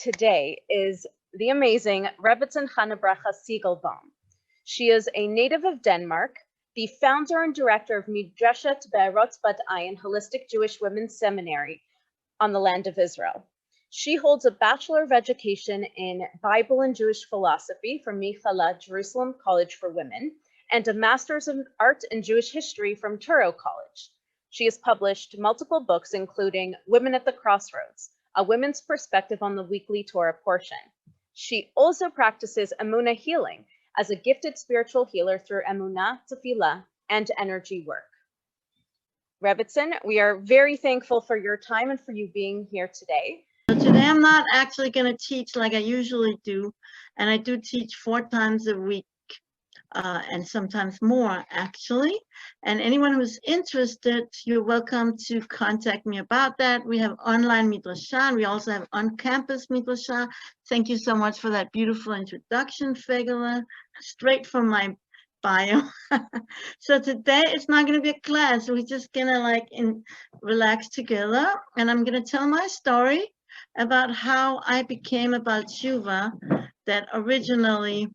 today is the amazing Rebbetzin Chana Bracha Siegelbaum. She is a native of Denmark, the founder and director of Midreshet Be'erot Bat Ayin Holistic Jewish Women's Seminary on the land of Israel. She holds a Bachelor of Education in Bible and Jewish Philosophy from Michala Jerusalem College for Women and a Master's of Art and Jewish History from Torah College. She has published multiple books, including Women at the Crossroads, a women's perspective on the weekly Torah portion. She also practices Emunah healing as a gifted spiritual healer through Emunah, Tefillah, and energy work. Rebbetzin, we are very thankful for your time and for you being here today. So today I'm not actually going to teach like I usually do, and I do teach 4 times a week. And sometimes more, actually. And anyone who's interested, you're welcome to contact me about that. We have online midrashah, and we also have on-campus midrashah. Thank you so much for that beautiful introduction, Fegele, straight from my bio. So today it's not going to be a class. We're just going to relax together. And I'm going to tell my story about how I became about Teshuva, that originally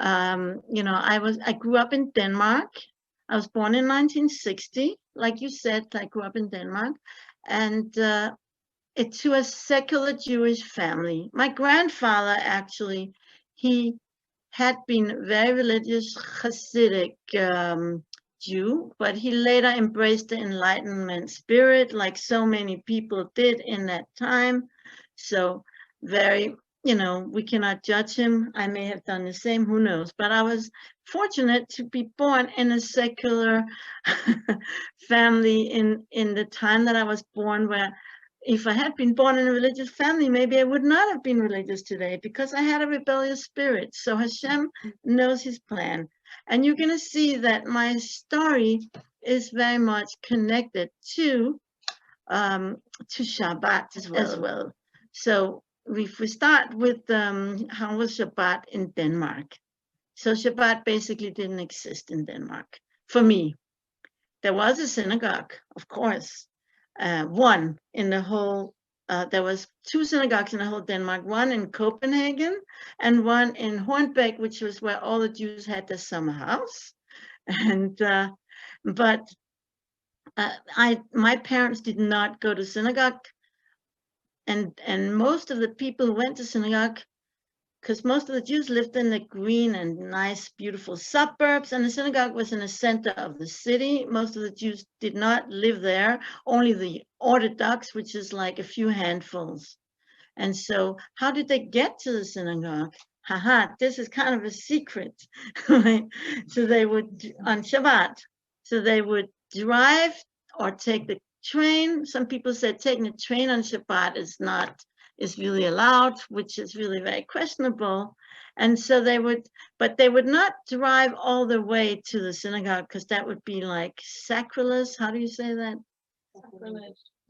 I grew up in Denmark. I was born in 1960. Like you said, I grew up in Denmark. And it's to a secular Jewish family. My grandfather, actually, he had been very religious Hasidic Jew, but he later embraced the Enlightenment spirit like so many people did in that time. So very... we cannot judge him. I may have done the same, who knows? But I was fortunate to be born in a secular family in the time that I was born, where if I had been born in a religious family, maybe I would not have been religious today because I had a rebellious spirit. So Hashem knows his plan. And you're going to see that my story is very much connected to Shabbat as well. So if we start with how was Shabbat in Denmark. So Shabbat basically didn't exist in Denmark. For me, there was a synagogue, of course. One in the whole, there was 2 synagogues in the whole Denmark, one in Copenhagen and one in Hornbæk, which was where all the Jews had their summer house. And my parents did not go to synagogue. And most of the people who went to synagogue, because most of the Jews lived in the green and nice, beautiful suburbs, and the synagogue was in the center of the city. Most of the Jews did not live there, only the Orthodox, which is like a few handfuls. And so how did they get to the synagogue? This is kind of a secret, right? So they would, on Shabbat, so they would drive or take the train. Some people said taking a train on Shabbat is really allowed, which is really very questionable. And so they would not drive all the way to the synagogue because that would be like sacrilege. How do you say that?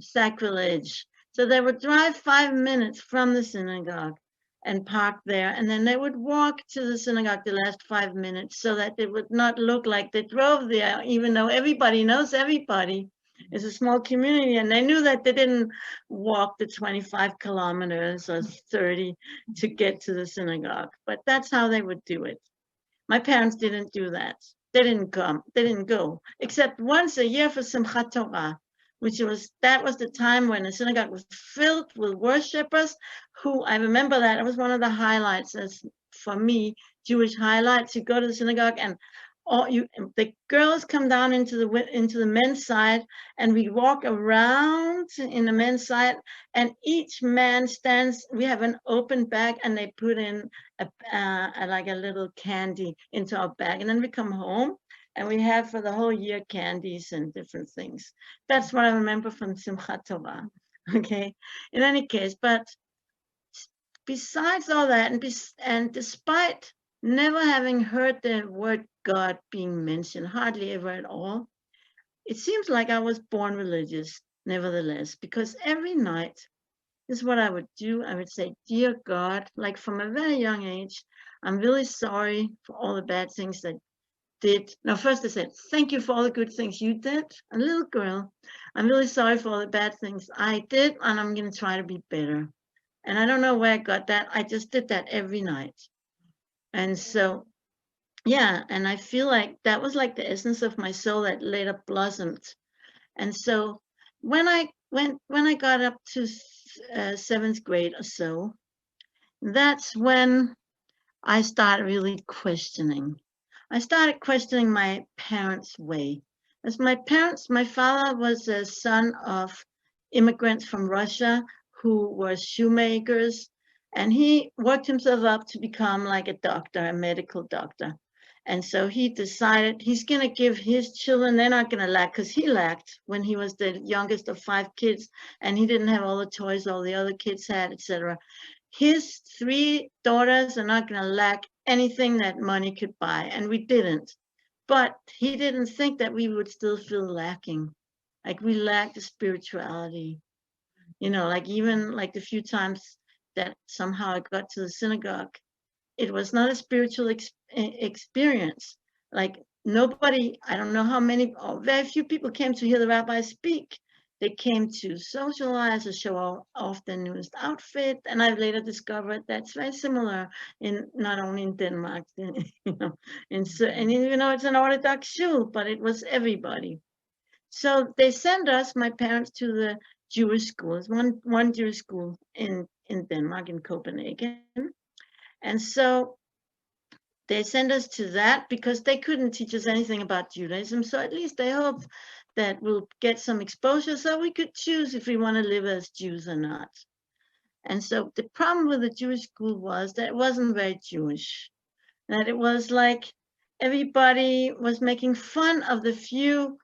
Sacrilege. So they would drive 5 minutes from the synagogue and park there, and then they would walk to the synagogue the last 5 minutes so that it would not look like they drove there, even though everybody knows everybody. It's a small community, and they knew that they didn't walk the 25 kilometers or 30 to get to the synagogue, but that's how they would do it. My parents didn't do that. They didn't go, except once a year for Simchat Torah, that was the time when the synagogue was filled with worshipers who, I remember that, it was one of the highlights, as for me, Jewish highlights. You go to the synagogue and the girls come down into the men's side, and we walk around in the men's side, and each man stands. We have an open bag, and they put in like a little candy into our bag, and then we come home, and we have for the whole year candies and different things. That's what I remember from Simchat Torah. Okay. In any case, but besides all that, and despite never having heard the word God being mentioned, hardly ever at all, it seems like I was born religious, nevertheless, because every night, this is what I would do. I would say, dear God, like from a very young age, I'm really sorry for all the bad things that did. Now, first I said, thank you for all the good things you did. A little girl, I'm really sorry for all the bad things I did, and I'm going to try to be better. And I don't know where I got that. I just did that every night. And so, yeah, and I feel like that was like the essence of my soul that later blossomed. And so when I got up to 7th grade or so, that's when I started really questioning. I started questioning my parents' way. As my father was a son of immigrants from Russia who were shoemakers, and he worked himself up to become like a doctor, a medical doctor. And so he decided he's going to give his children, they're not going to lack, because he lacked when he was the youngest of 5 kids, and he didn't have all the toys all the other kids had, etc. His 3 daughters are not going to lack anything that money could buy, and we didn't. But he didn't think that we would still feel lacking, like we lacked the spirituality. Like even like the few times that somehow I got to the synagogue, it was not a spiritual experience. Like nobody, I don't know how many, very few people came to hear the rabbi speak. They came to socialize or show off their newest outfit. And I've later discovered that's very similar in not only in Denmark, and even though it's an Orthodox shul, but it was everybody. So they sent us, my parents, to the Jewish schools, one Jewish school in Denmark, in Copenhagen. And so they sent us to that because they couldn't teach us anything about Judaism. So at least they hoped that we'll get some exposure so we could choose if we want to live as Jews or not. And so the problem with the Jewish school was that it wasn't very Jewish, that it was like everybody was making fun of the few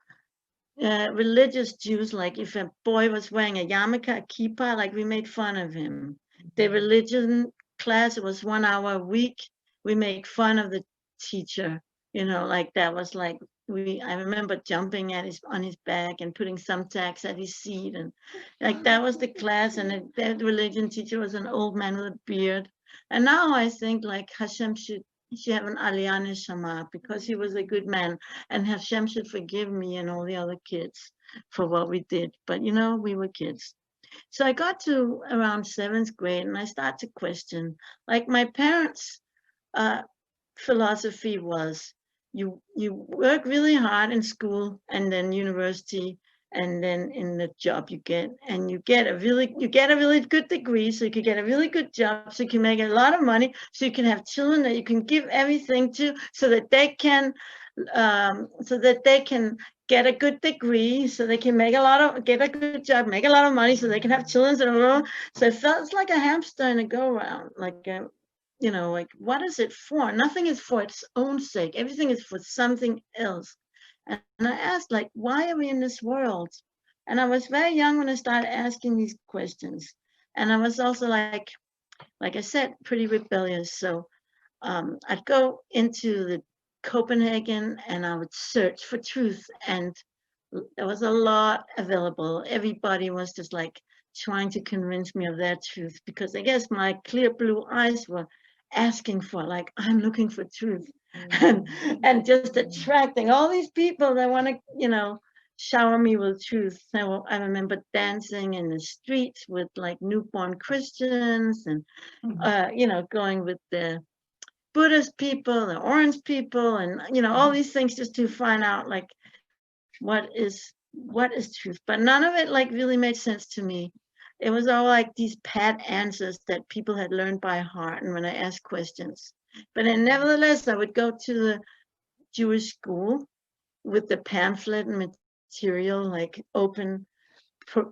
religious Jews. Like if a boy was wearing a yarmulke, a kippah, like we made fun of him. The religion class, it was 1 hour a week. We make fun of the teacher, like that was like I remember jumping on his back and putting thumbtacks at his seat, and like that was the class. And the religion teacher was an old man with a beard. And now I think like Hashem should have an aliyah neshama because he was a good man, and Hashem should forgive me and all the other kids for what we did. But we were kids. So I got to around 7th grade and I started to question, like my parents' philosophy was, you work really hard in school and then university and then in the job you get a really good degree so you can get a really good job so you can make a lot of money so you can have children that you can give everything to so that they can get a good degree so they can get a good job, make a lot of money so they can have children. So it felt like a hamster in a go-round, like like what is it for? Nothing is for its own sake. Everything is for something else. And I asked, like, why are we in this world? And I was very young when I started asking these questions. And I was also like I said, pretty rebellious. So I'd go into the Copenhagen and I would search for truth, and there was a lot available. Everybody was just like trying to convince me of their truth because I guess my clear blue eyes were asking for, like, I'm looking for truth. And just attracting all these people that want to, shower me with truth. So I remember dancing in the streets with like newborn Christians and, going with the Buddhist people, the orange people, and, all these things just to find out like what is truth. But none of it like really made sense to me. It was all like these pat answers that people had learned by heart. And when I asked questions, but then nevertheless, I would go to the Jewish school with the pamphlet and material, like open,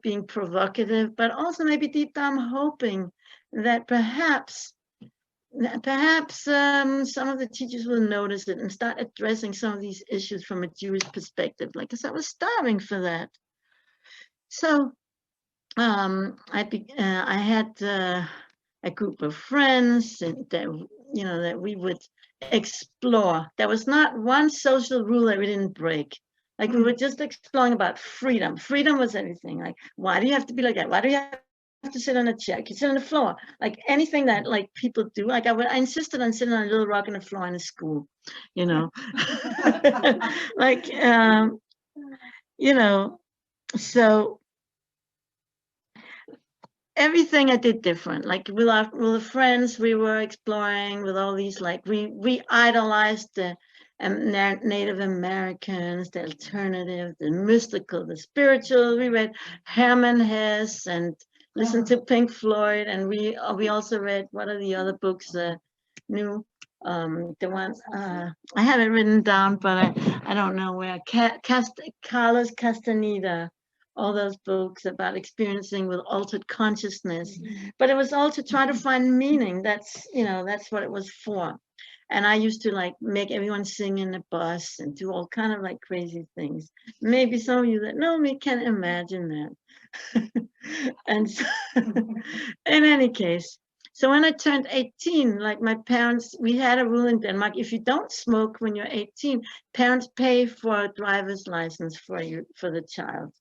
being provocative, but also maybe deep down hoping that perhaps some of the teachers will notice it and start addressing some of these issues from a Jewish perspective, like, because I was starving for that. So I had a group of friends that we would explore. There was not one social rule that we didn't break. Like we were just exploring about freedom. Freedom was everything. Like, why do you have to be like that? Why do you have to sit on a chair? You can sit on the floor. Like anything that like people do. Like I insisted on sitting on a little rock on the floor in the school, like so everything I did different. Like with the friends, we were exploring with all these, like we idolized the Native Americans, the alternative, the mystical, the spiritual. We read Herman Hesse and listened to Pink Floyd, and we also read, what are the other books? The new the one I have it written down, but I don't know where. Carlos Castaneda. All those books about experiencing with altered consciousness, but it was all to try to find meaning. That's what it was for. And I used to like make everyone sing in the bus and do all kind of like crazy things. Maybe some of you that know me can imagine that. And so, in any case, so when I turned 18, like my parents, we had a rule in Denmark: if you don't smoke when you're 18, parents pay for a driver's license for the child.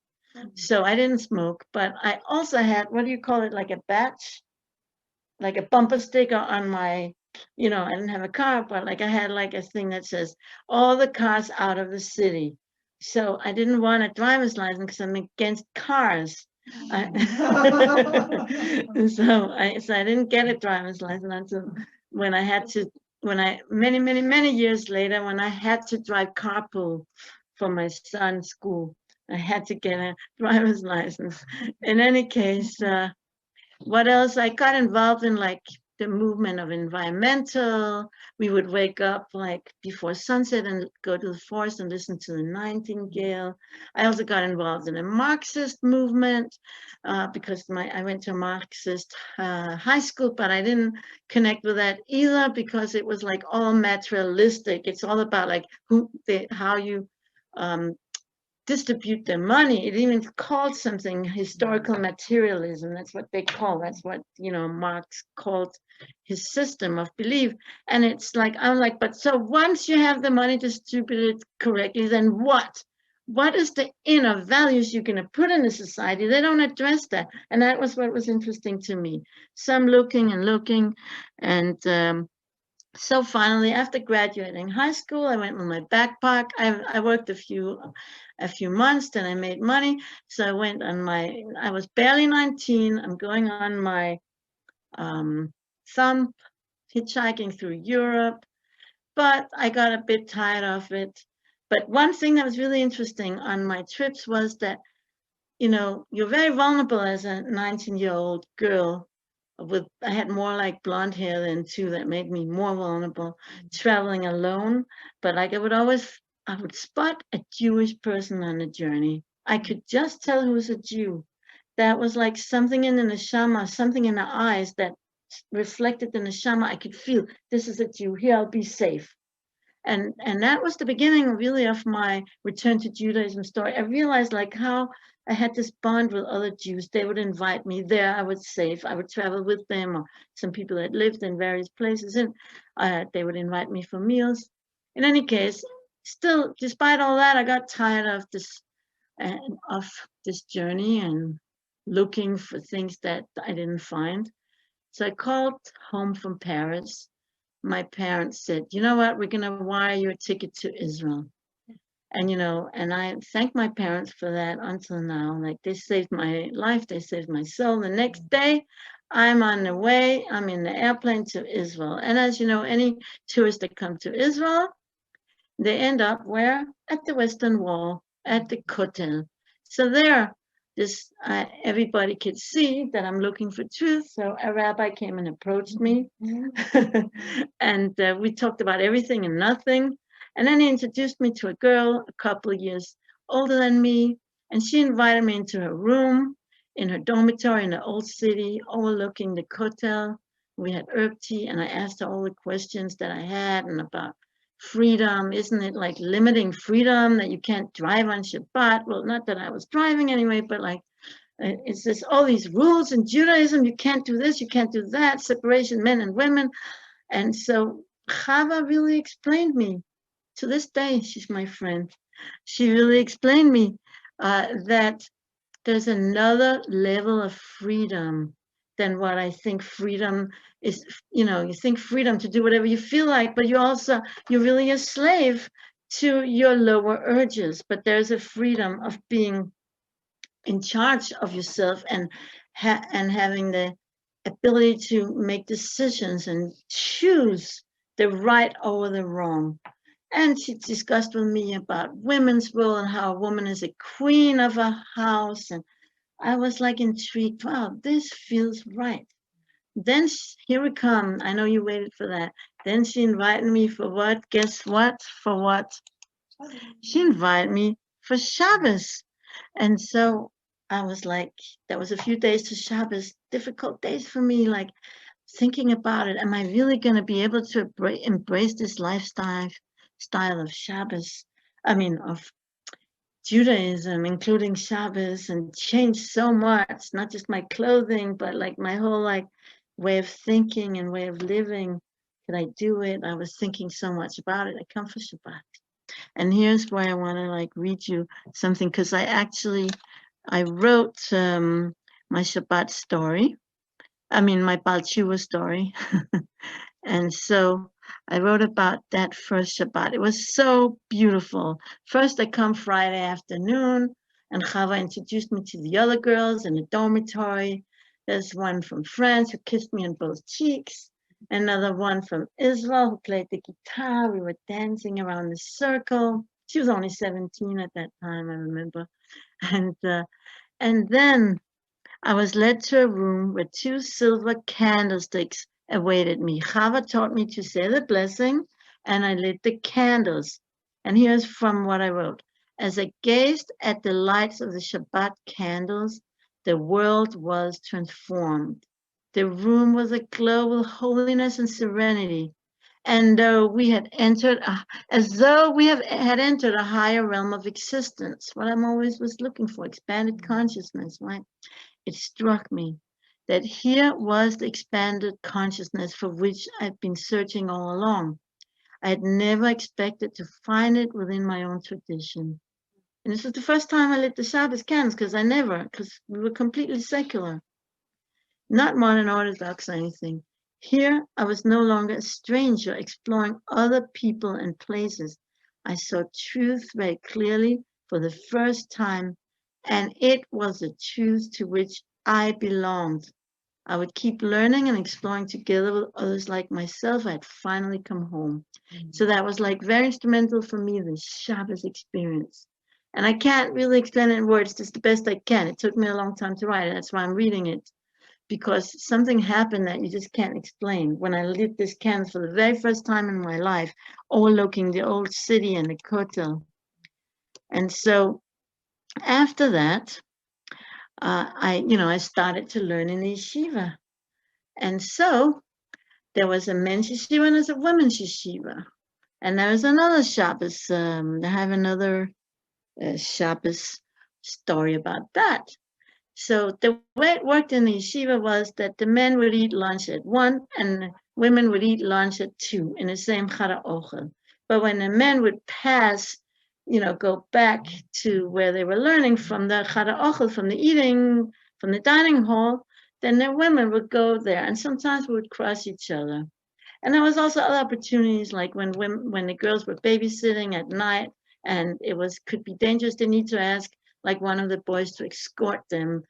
So I didn't smoke, but I also had, what do you call it, like a badge, like a bumper sticker on my, I didn't have a car, but like I had like a thing that says all the cars out of the city. So I didn't want a driver's license because I'm against cars. So I didn't get a driver's license until when I had to, many years later, when I had to drive carpool for my son's school. I had to get a driver's license. In any case, what else? I got involved in like the movement of environmental. We would wake up like before sunset and go to the forest and listen to the nightingale. I also got involved in a Marxist movement because I went to a Marxist high school, but I didn't connect with that either because it was like all materialistic. It's all about like how you distribute their money. It even called something historical materialism. That's what they call. That's what Marx called his system of belief. And it's like, I'm like, but so once you have the money distributed correctly, then what? What is the inner values you're going to put in a society? They don't address that. And that was what was interesting to me. So I'm looking, and so finally, after graduating high school, I went with my backpack. I worked a few months, then I made money. So I went on I was barely 19. I'm going on my thumb hitchhiking through Europe, but I got a bit tired of it. But one thing that was really interesting on my trips was that, you're very vulnerable as a 19-year-old girl. I had more like blonde hair than two, that made me more vulnerable, traveling alone. But like I would spot a Jewish person on the journey. I could just tell who was a Jew. That was like something in the neshama, something in the eyes that reflected the neshama. I could feel, this is a Jew, here I'll be safe. And that was the beginning really of my return to Judaism story. I realized like how I had this bond with other Jews. They would invite me there. I was safe. I would travel with them, or some people that lived in various places, and they would invite me for meals. In any case, still, despite all that, I got tired of this journey and looking for things that I didn't find. So I called home from Paris. My parents said, you know what, we're going to wire you a ticket to Israel. And, and I thank my parents for that until now. Like, they saved my life. They saved my soul. The next day, I'm on the way. I'm in the airplane to Israel. And as you know, any tourists that come to Israel, they end up where? At the Western Wall, at the Kotel. So there, everybody could see that I'm looking for truth. So a rabbi came and approached me, and we talked about everything and nothing. And then he introduced me to a girl a couple of years older than me, and she invited me into her room in her dormitory in the old city overlooking the Kotel. We had herb tea, and I asked her all the questions that I had and about freedom. Isn't it like limiting freedom that you can't drive on Shabbat? Well, not that I was driving anyway, but like it's just all these rules in Judaism. You can't do this, you can't do that, separation, men and women. And so Chava really explained me. To this day, she's my friend. She really explained me that there's another level of freedom than what I think freedom is. You think freedom to do whatever you feel like, but you're really a slave to your lower urges. But there's a freedom of being in charge of yourself and and having the ability to make decisions and choose the right over the wrong. And she discussed with me about women's role and how a woman is a queen of a house. And I was like intrigued. Wow, this feels right. Then here we come. I know you waited for that. Then she invited me for what? Guess what? For what? She invited me for Shabbos. And so I was like, that was a few days to Shabbos, difficult days for me, like thinking about it. Am I really going to be able to embrace this lifestyle of Shabbos? I mean, of Judaism, including Shabbos, and change so much, not just my clothing, but like my whole like way of thinking and way of living. Could I do it? I was thinking so much about it. I come for Shabbat. And here's where I want to like read you something, because I wrote my Shabbat story. I mean, my Baal Tshuva story. And so I wrote about that first Shabbat. It was so beautiful. First, I come Friday afternoon, and Chava introduced me to the other girls in the dormitory. There's one from France who kissed me on both cheeks. Another one from Israel who played the guitar. We were dancing around the circle. She was only 17 at that time, I remember. And then I was led to a room where 2 silver candlesticks awaited me. Chava taught me to say the blessing, and I lit the candles. And here's from what I wrote. As I gazed at the lights of the Shabbat candles, the world was transformed. The room was aglow with holiness and serenity, and though we had entered, as though we had entered a higher realm of existence, what I'm always was looking for, expanded consciousness, right? It struck me that here was the expanded consciousness for which I'd been searching all along. I had never expected to find it within my own tradition. And this was the first time I lit the Shabbos candles, because we were completely secular, not modern Orthodox or anything. Here, I was no longer a stranger exploring other people and places. I saw truth very clearly for the first time, and it was a truth to which I belonged. I would keep learning and exploring together with others like myself. I had finally come home. So that was like very instrumental for me, the Shabbos experience. And I can't really explain it in words, just the best I can. It took me a long time to write it. That's why I'm reading it, because something happened that you just can't explain. When I lit this candle for the very first time in my life, overlooking the old city and the Kotel. And so after that, I started to learn in the yeshiva. And so there was a men's yeshiva and there's a women's yeshiva. And there was another Shabbos, I have another Shabbos story about that. So the way it worked in the yeshiva was that the men would eat lunch at 1 and the women would eat lunch at 2 in the same Chara Ochel. But when the men would pass, go back to where they were learning from the Chara Ochel, from the eating, from the dining hall, then the women would go there, and sometimes we would cross each other. And there was also other opportunities, like when the girls were babysitting at night, and could be dangerous. They need to ask like one of the boys to escort them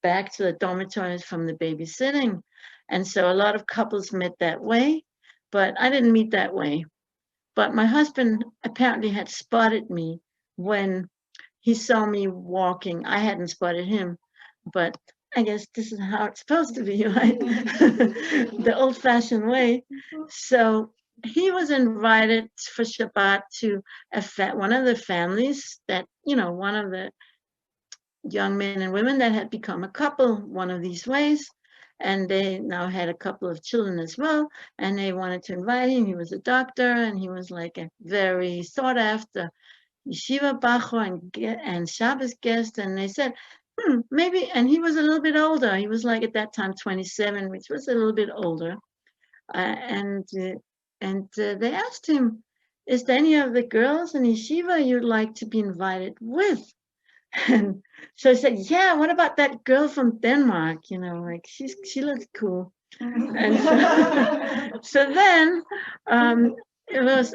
back to the dormitories from the babysitting. And so a lot of couples met that way, but I didn't meet that way. But my husband apparently had spotted me when he saw me walking. I hadn't spotted him, but I guess this is how it's supposed to be, right? The old-fashioned way. So he was invited for Shabbat to one of the families that, one of the young men and women that had become a couple one of these ways. And they now had a couple of children as well. And they wanted to invite him. He was a doctor and he was like a very sought after yeshiva bacho and Shabbos guest. And they said, maybe, and he was a little bit older. He was like at that time 27, which was a little bit older. And they asked him, is there any of the girls in yeshiva you'd like to be invited with? And so I said, yeah, what about that girl from Denmark? Like she looks cool. And so then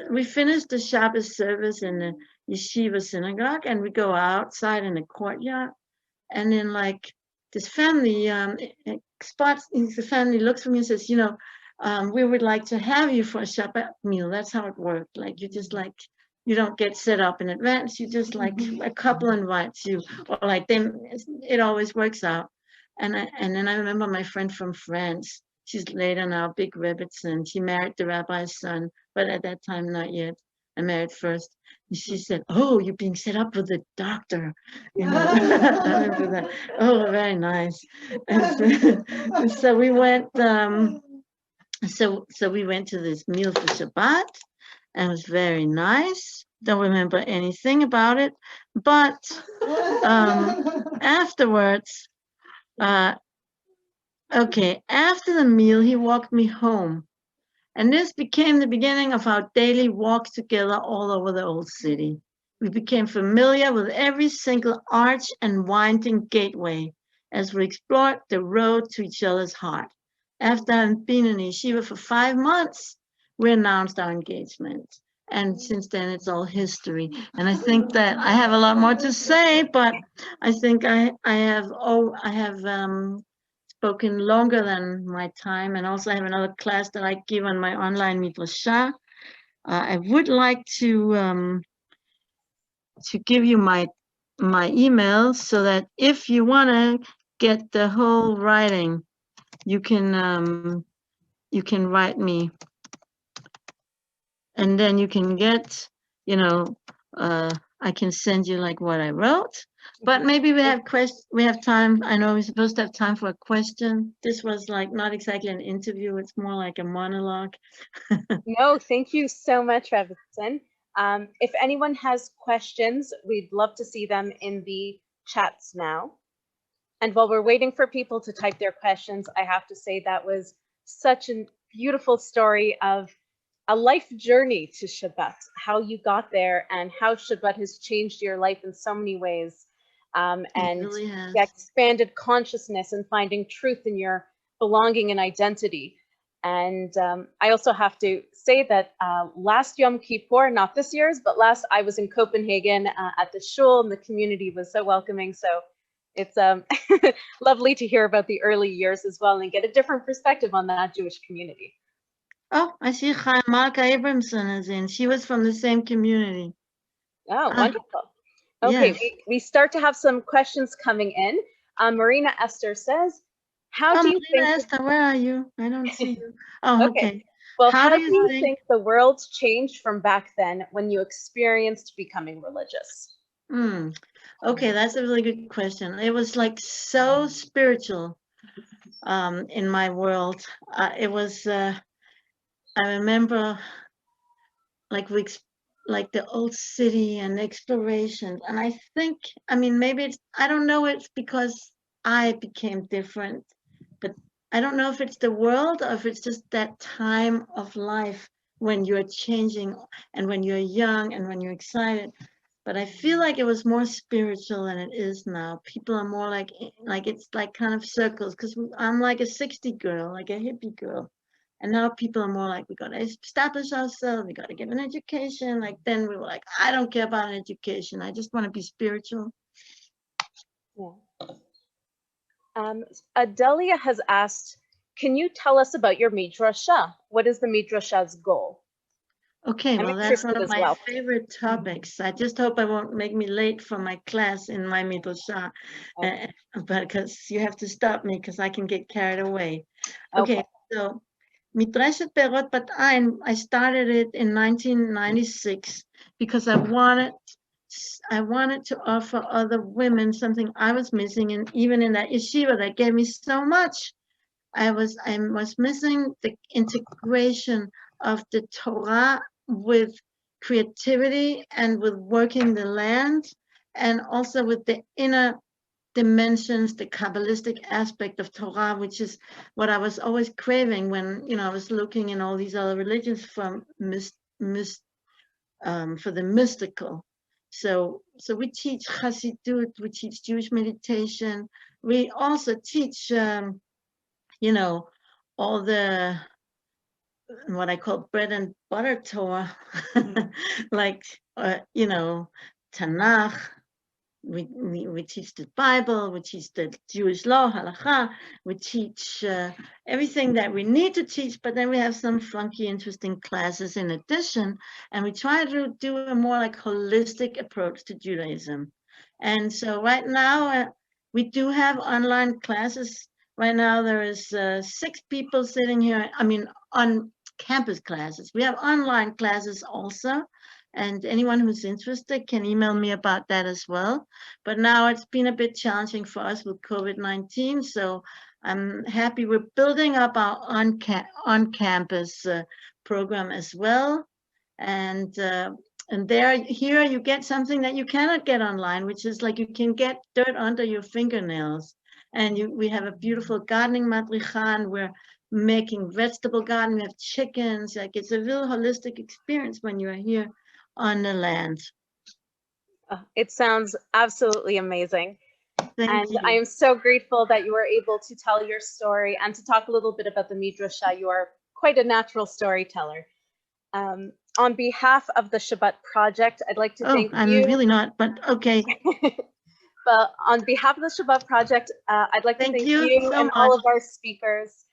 we finished the Shabbos service in the yeshiva synagogue, and we go outside in the courtyard. And then like this family spots the family, looks for me and says, we would like to have you for a Shabbat meal. That's how it worked. Like you just like, you don't get set up in advance. You just like a couple invites you, or like them. It always works out. And then I remember my friend from France. She's later now big Rebbetzin. She married the rabbi's son, but at that time not yet. I married first. And she said, "Oh, you're being set up with the doctor." I remember that. Oh, very nice. And so we went. So we went to this meal for Shabbat, and it was very nice. Don't remember anything about it, but afterwards, after the meal, he walked me home, and this became the beginning of our daily walks together all over the old city. We became familiar with every single arch and winding gateway as we explored the road to each other's heart. After having been in yeshiva for 5 months, we announced our engagement. And since then, it's all history. And I think that I have a lot more to say, but I think I have spoken longer than my time. And also I have another class that I give on my online midrashah. I would like to give you my email so that if you want to get the whole writing, you can write me, and then you can get, I can send you like what I wrote. But maybe we have time. I know we're supposed to have time for a question. This was like not exactly an interview. It's more like a monologue. No, thank you so much, Rebbetzin. If anyone has questions, we'd love to see them in the chats now. And while we're waiting for people to type their questions, I have to say that was such a beautiful story of a life journey to Shabbat, how you got there and how Shabbat has changed your life in so many ways. And really has. the expanded consciousness and finding truth in your belonging and identity. And I also have to say that last Yom Kippur, not this year's, but last, I was in Copenhagen at the shul, and the community was so welcoming. So it's lovely to hear about the early years as well and get a different perspective on that Jewish community. Oh, I see Marka Abramson is in. She was from the same community. Oh, wonderful. Okay, yes. we start to have some questions coming in. Marina Esther says, how do you think... Esther, where are you? I don't see you. Oh, okay. Well, how do you think the world changed from back then when you experienced becoming religious? Okay, that's a really good question. It was like so spiritual in my world. It was, I remember like the old city and exploration. And I think, maybe it's, I don't know, it's because I became different, but I don't know if it's the world or if it's just that time of life when you're changing and when you're young and when you're excited. But I feel like it was more spiritual than it is now. People are more like it's like kind of circles, because I'm like a 60 girl, like a hippie girl. And now people are more like, we got to establish ourselves, we got to get an education. Like then we were like, I don't care about an education. I just want to be spiritual. Yeah. Adelia has asked, can you tell us about your midrashah? What is the midrashah's goal? Okay, well, that's one of my favorite topics. I just hope I won't make me late for my class in my midrashah, because you have to stop me because I can get carried away. Okay, so Midrashet Perot Bat Ayin, I started it in 1996 because I wanted to offer other women something I was missing, and even in that yeshiva that gave me so much, I was missing the integration of the Torah with creativity and with working the land, and also with the inner dimensions, the Kabbalistic aspect of Torah, which is what I was always craving when I was looking in all these other religions for the mystical. So we teach Chassidut, we teach Jewish meditation. We also teach, all the what I call bread and butter Torah, like Tanakh, we teach the Bible, we teach the Jewish law, halakha, we teach everything that we need to teach, but then we have some funky, interesting classes in addition, and we try to do a more like holistic approach to Judaism. And so right now, we do have online classes. Right now, there is 6 people sitting here, I mean, on campus classes. We have online classes also. And anyone who's interested can email me about that as well. But now it's been a bit challenging for us with COVID-19. So I'm happy we're building up our on-campus program as well. And here you get something that you cannot get online, which is like you can get dirt under your fingernails. And we have a beautiful gardening madricha, and we're making vegetable garden. We have chickens. Like it's a real holistic experience when you're here on the land. It sounds absolutely amazing. Thank you. I am so grateful that you were able to tell your story and to talk a little bit about the Midrasha. You are quite a natural storyteller. On behalf of the Shabbat Project, I'd like to thank you. I'm really not, but okay. But on behalf of the Shabbat Project, I'd like to thank you so and much. all of our speakers.